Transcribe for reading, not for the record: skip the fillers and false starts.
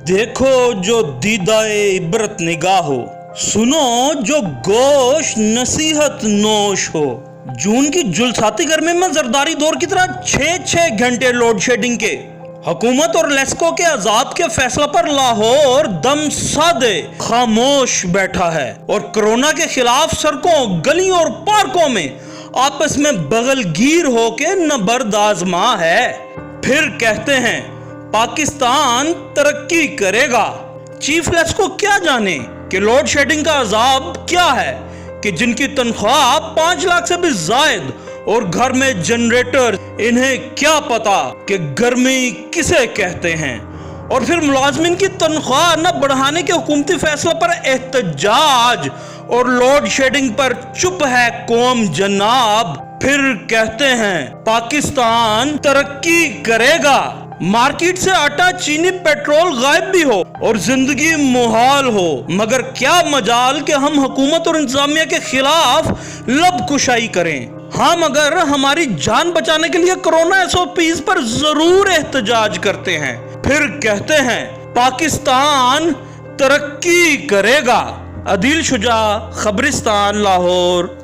देखो जो दीदाए इबरत निगाह हो, सुनो जो गोश नसीहत नोश हो। जून की जुलसाती गर्मी में जरदारी दौर की तरह 6-6 घंटे लोड शेडिंग के हुकूमत और लेस्को के अजाब के फैसला पर लाहौर दम सादे खामोश बैठा है और कोरोना के खिलाफ सड़कों, गलियों और पार्कों में आपस में बगलगीर होके नबर्द आजमा है। फिर कहते हैं पाकिस्तान तरक्की करेगा। चीफ लेस्को क्या जाने कि लोड शेडिंग का अजाब क्या है, कि जिनकी तनख्वाह 5 लाख से भी जायद और घर में जनरेटर, इन्हें क्या पता कि गर्मी किसे कहते हैं। और फिर मुलाजमिन की तनख्वाह न बढ़ाने के हुकूमती फैसले पर एहतजाज और लोड शेडिंग पर चुप है कौम जनाब। फिर कहते हैं पाकिस्तान तरक्की करेगा। मार्केट से आटा, चीनी, पेट्रोल गायब भी हो और जिंदगी मुहाल हो, मगर क्या मजाल कि हम हुकूमत और इंतजामिया के खिलाफ लब कुशाई करें। हाँ, मगर हमारी जान बचाने के लिए कोरोना SOPs पर जरूर एहतजाज करते हैं। फिर कहते हैं पाकिस्तान तरक्की करेगा। अदील शुजा, खबरिस्तान, लाहौर।